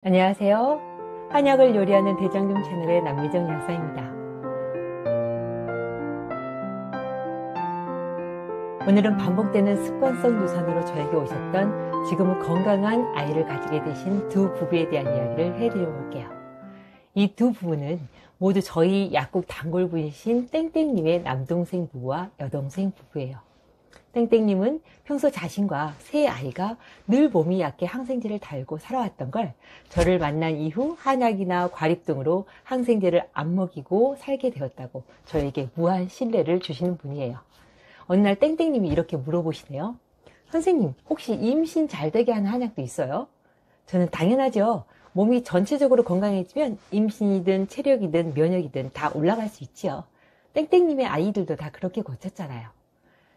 안녕하세요. 한약을 요리하는 대장금 채널의 남미정 약사입니다. 오늘은 반복되는 습관성 유산으로 저에게 오셨던 지금은 건강한 아이를 가지게 되신 두 부부에 대한 이야기를 해드려 볼게요. 이 두 부부는 모두 저희 약국 단골 분이신 땡땡님의 남동생 부부와 여동생 부부예요. 땡땡님은 평소 자신과 세 아이가 늘 몸이 약해 항생제를 달고 살아왔던 걸 저를 만난 이후 한약이나 과립 등으로 항생제를 안 먹이고 살게 되었다고 저에게 무한 신뢰를 주시는 분이에요. 어느 날 땡땡님이 이렇게 물어보시네요. 선생님, 혹시 임신 잘 되게 하는 한약도 있어요? 저는 당연하죠. 몸이 전체적으로 건강해지면 임신이든 체력이든 면역이든 다 올라갈 수 있지요. 땡땡님의 아이들도 다 그렇게 고쳤잖아요.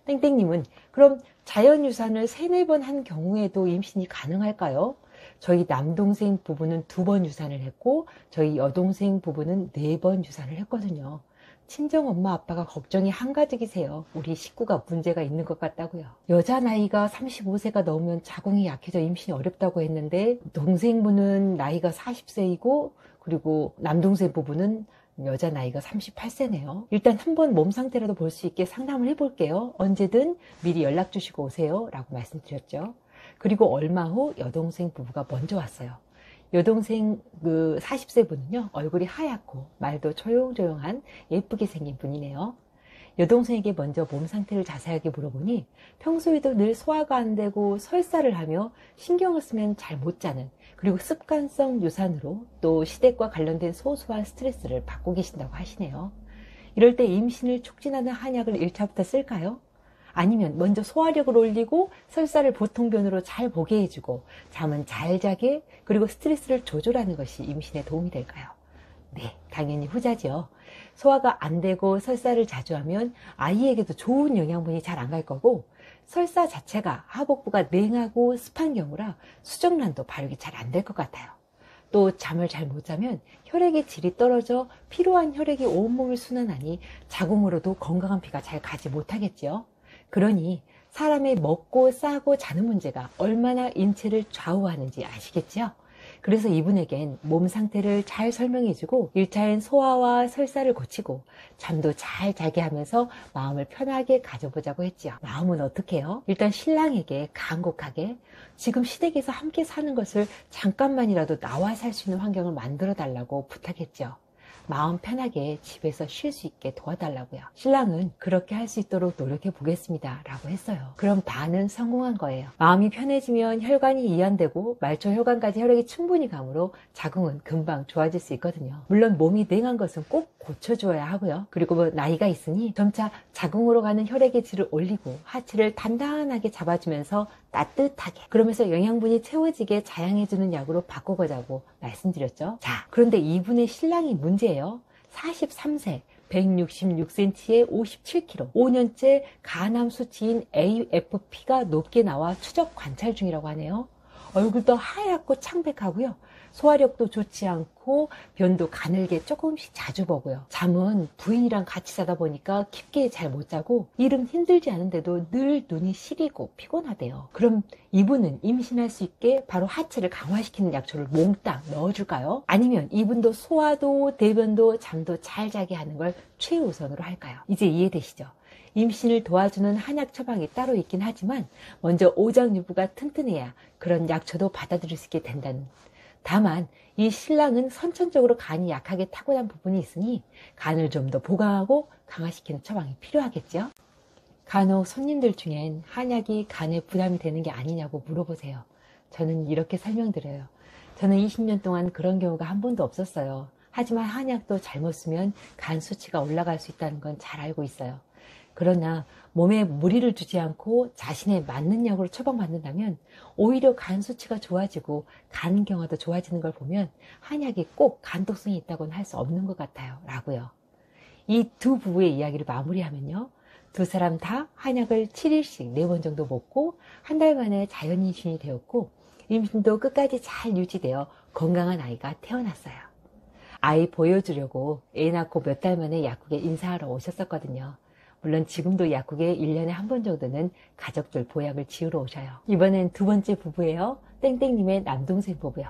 땡땡님은 그럼 자연유산을 3-4번 한 경우에도 임신이 가능할까요? 저희 남동생 부부는 2번 유산을 했고 저희 여동생 부부는 4번 유산을 했거든요. 친정 엄마 아빠가 걱정이 한가득이세요. 우리 식구가 문제가 있는 것 같다고요. 여자 나이가 35세가 넘으면 자궁이 약해져 임신이 어렵다고 했는데 동생분은 나이가 40세이고 그리고 남동생 부부는 여자 나이가 38세네요. 일단 한번 몸 상태라도 볼 수 있게 상담을 해볼게요. 언제든 미리 연락 주시고 오세요 라고 말씀드렸죠. 그리고 얼마 후 여동생 부부가 먼저 왔어요. 여동생 40세 분은요, 얼굴이 하얗고 말도 조용조용한 예쁘게 생긴 분이네요. 여동생에게 먼저 몸 상태를 자세하게 물어보니 평소에도 늘 소화가 안 되고 설사를 하며 신경을 쓰면 잘 못 자는, 그리고 습관성 유산으로 또 시댁과 관련된 소소한 스트레스를 받고 계신다고 하시네요. 이럴 때 임신을 촉진하는 한약을 1차부터 쓸까요? 아니면 먼저 소화력을 올리고 설사를 보통변으로 잘 보게 해주고 잠은 잘 자게, 그리고 스트레스를 조절하는 것이 임신에 도움이 될까요? 네, 당연히 후자죠. 소화가 안 되고 설사를 자주 하면 아이에게도 좋은 영양분이 잘 안 갈 거고, 설사 자체가 하복부가 냉하고 습한 경우라 수정란도 발육이 잘 안 될 것 같아요. 또 잠을 잘 못 자면 혈액의 질이 떨어져 필요한 혈액이 온몸을 순환하니 자궁으로도 건강한 피가 잘 가지 못하겠지요. 그러니 사람의 먹고 싸고 자는 문제가 얼마나 인체를 좌우하는지 아시겠지요? 그래서 이분에겐 몸 상태를 잘 설명해주고 1차엔 소화와 설사를 고치고 잠도 잘 자게 하면서 마음을 편하게 가져보자고 했지요. 마음은 어떻게 해요? 일단 신랑에게 간곡하게 지금 시댁에서 함께 사는 것을 잠깐만이라도 나와 살 수 있는 환경을 만들어 달라고 부탁했죠. 마음 편하게 집에서 쉴 수 있게 도와달라고요. 신랑은 그렇게 할 수 있도록 노력해 보겠습니다 라고 했어요. 그럼 반은 성공한 거예요. 마음이 편해지면 혈관이 이완되고 말초 혈관까지 혈액이 충분히 가므로 자궁은 금방 좋아질 수 있거든요. 물론 몸이 냉한 것은 꼭 고쳐줘야 하고요. 그리고 나이가 있으니 점차 자궁으로 가는 혈액의 질을 올리고 하체를 단단하게 잡아주면서 따뜻하게, 그러면서 영양분이 채워지게 자양해주는 약으로 바꿔보자고 말씀드렸죠. 자, 그런데 이분의 신랑이 문제예요. 43세 166cm에 57kg, 5년째 간암 수치인 AFP가 높게 나와 추적 관찰 중이라고 하네요. 얼굴도 하얗고 창백하고요. 소화력도 좋지 않고 변도 가늘게 조금씩 자주 보고요. 잠은 부인이랑 같이 자다 보니까 깊게 잘 못 자고 일은 힘들지 않은데도 늘 눈이 시리고 피곤하대요. 그럼 이분은 임신할 수 있게 바로 하체를 강화시키는 약초를 몽땅 넣어줄까요? 아니면 이분도 소화도 대변도 잠도 잘 자게 하는 걸 최우선으로 할까요? 이제 이해되시죠? 임신을 도와주는 한약 처방이 따로 있긴 하지만 먼저 오장유부가 튼튼해야 그런 약초도 받아들일 수 있게 된다는. 다만 이 신랑은 선천적으로 간이 약하게 타고난 부분이 있으니 간을 좀 더 보강하고 강화시키는 처방이 필요하겠죠. 간혹 손님들 중엔 한약이 간에 부담이 되는 게 아니냐고 물어보세요. 저는 이렇게 설명드려요. 저는 20년 동안 그런 경우가 한 번도 없었어요. 하지만 한약도 잘못 쓰면 간 수치가 올라갈 수 있다는 건 잘 알고 있어요. 그러나 몸에 무리를 두지 않고 자신에 맞는 약으로 처방받는다면 오히려 간 수치가 좋아지고 간 경화도 좋아지는 걸 보면 한약이 꼭 간독성이 있다고는 할 수 없는 것 같아요 라고요. 이 두 부부의 이야기를 마무리하면요, 두 사람 다 한약을 7일씩 4번 정도 먹고 한 달 만에 자연 임신이 되었고 임신도 끝까지 잘 유지되어 건강한 아이가 태어났어요. 아이 보여주려고 애 낳고 몇 달 만에 약국에 인사하러 오셨었거든요. 물론 지금도 약국에 1년에 한 번 정도는 가족들 보약을 지으러 오셔요. 이번엔 두 번째 부부예요. 땡땡님의 남동생 부부요.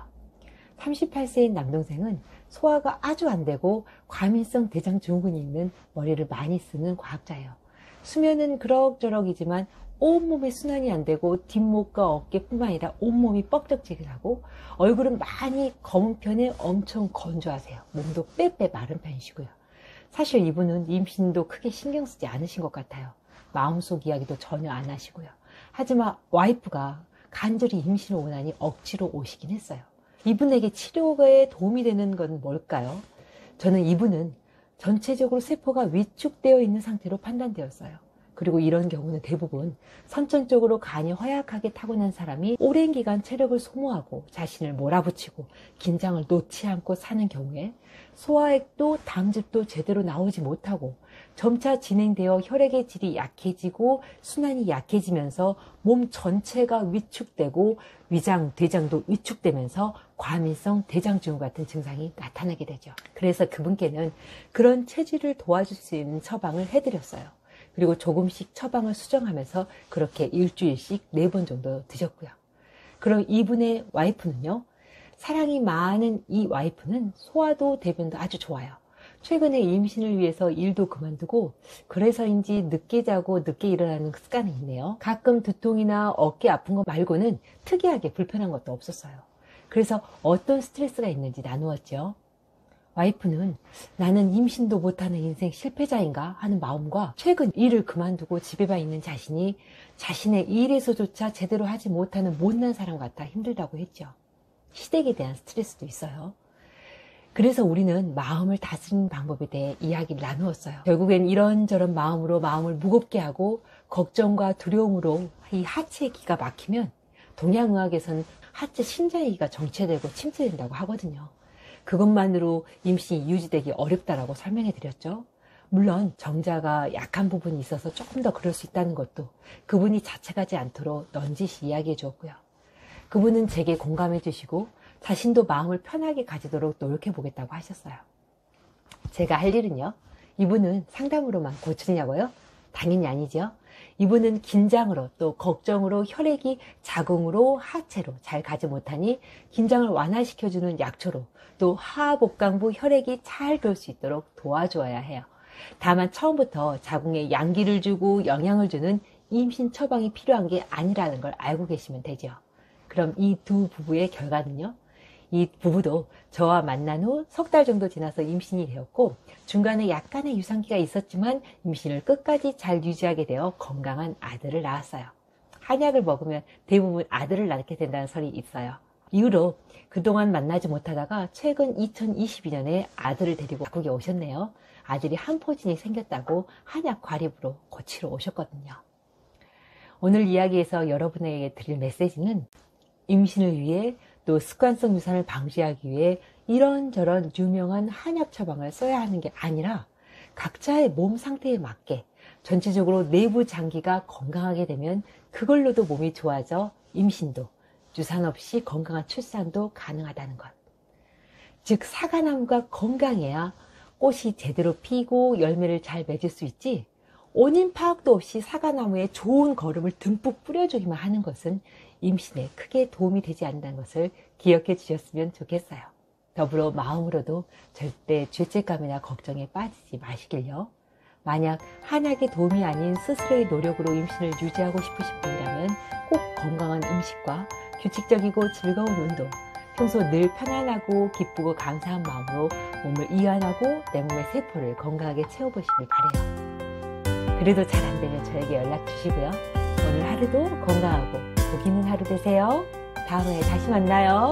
38세인 남동생은 소화가 아주 안 되고 과민성 대장증후군이 있는 머리를 많이 쓰는 과학자예요. 수면은 그럭저럭이지만 온몸에 순환이 안 되고 뒷목과 어깨뿐만 아니라 온몸이 뻑적지근하고 얼굴은 많이 검은 편에 엄청 건조하세요. 몸도 빼빼 마른 편이시고요. 사실 이분은 임신도 크게 신경 쓰지 않으신 것 같아요. 마음속 이야기도 전혀 안 하시고요. 하지만 와이프가 간절히 임신을 원하니 억지로 오시긴 했어요. 이분에게 치료에 도움이 되는 건 뭘까요? 저는 이분은 전체적으로 세포가 위축되어 있는 상태로 판단되었어요. 그리고 이런 경우는 대부분 선천적으로 간이 허약하게 타고난 사람이 오랜 기간 체력을 소모하고 자신을 몰아붙이고 긴장을 놓지 않고 사는 경우에 소화액도 담즙도 제대로 나오지 못하고 점차 진행되어 혈액의 질이 약해지고 순환이 약해지면서 몸 전체가 위축되고 위장, 대장도 위축되면서 과민성 대장증후군 같은 증상이 나타나게 되죠. 그래서 그분께는 그런 체질을 도와줄 수 있는 처방을 해드렸어요. 그리고 조금씩 처방을 수정하면서 그렇게 일주일씩 4번 정도 드셨고요. 그럼 이분의 와이프는요. 사랑이 많은 이 와이프는 소화도 대변도 아주 좋아요. 최근에 임신을 위해서 일도 그만두고 그래서인지 늦게 자고 늦게 일어나는 습관이 있네요. 가끔 두통이나 어깨 아픈 거 말고는 특이하게 불편한 것도 없었어요. 그래서 어떤 스트레스가 있는지 나누었죠. 와이프는 나는 임신도 못하는 인생 실패자인가 하는 마음과 최근 일을 그만두고 집에만 있는 자신이 자신의 일에서조차 제대로 하지 못하는 못난 사람 같아 힘들다고 했죠. 시댁에 대한 스트레스도 있어요. 그래서 우리는 마음을 다스리는 방법에 대해 이야기를 나누었어요. 결국엔 이런저런 마음으로 마음을 무겁게 하고 걱정과 두려움으로 이 하체의 기가 막히면 동양의학에서는 하체 신장의 기가 정체되고 침체된다고 하거든요. 그것만으로 임신이 유지되기 어렵다라고 설명해 드렸죠. 물론 정자가 약한 부분이 있어서 조금 더 그럴 수 있다는 것도 그분이 자책하지 않도록 넌지시 이야기해 주었고요. 그분은 제게 공감해 주시고 자신도 마음을 편하게 가지도록 노력해 보겠다고 하셨어요. 제가 할 일은요. 이분은 상담으로만 고치냐고요? 당연히 아니죠. 이분은 긴장으로 또 걱정으로 혈액이 자궁으로 하체로 잘 가지 못하니 긴장을 완화시켜주는 약초로 또 하복강부 혈액이 잘 돌 수 있도록 도와주어야 해요. 다만 처음부터 자궁에 양기를 주고 영양을 주는 임신 처방이 필요한 게 아니라는 걸 알고 계시면 되죠. 그럼 이 두 부부의 결과는요. 이 부부도 저와 만난 후 3달 정도 지나서 임신이 되었고 중간에 약간의 유산기가 있었지만 임신을 끝까지 잘 유지하게 되어 건강한 아들을 낳았어요. 한약을 먹으면 대부분 아들을 낳게 된다는 설이 있어요. 이후로 그동안 만나지 못하다가 최근 2022년에 아들을 데리고 한국에 오셨네요. 아들이 한포진이 생겼다고 한약 과립으로 고치러 오셨거든요. 오늘 이야기에서 여러분에게 드릴 메시지는 임신을 위해 또 습관성 유산을 방지하기 위해 이런저런 유명한 한약 처방을 써야 하는 게 아니라 각자의 몸 상태에 맞게 전체적으로 내부 장기가 건강하게 되면 그걸로도 몸이 좋아져 임신도 유산 없이 건강한 출산도 가능하다는 것. 즉 사과나무가 건강해야 꽃이 제대로 피고 열매를 잘 맺을 수 있지 원인 파악도 없이 사과나무에 좋은 거름을 듬뿍 뿌려주기만 하는 것은 임신에 크게 도움이 되지 않는다는 것을 기억해 주셨으면 좋겠어요. 더불어 마음으로도 절대 죄책감이나 걱정에 빠지지 마시길요. 만약 한약의 도움이 아닌 스스로의 노력으로 임신을 유지하고 싶으신 분이라면 꼭 건강한 음식과 규칙적이고 즐거운 운동, 평소 늘 편안하고 기쁘고 감사한 마음으로 몸을 이완하고 내 몸의 세포를 건강하게 채워보시길 바라요. 그래도 잘 안되면 저에게 연락 주시고요. 오늘 하루도 건강하고 복 있는 하루 되세요. 다음에 다시 만나요.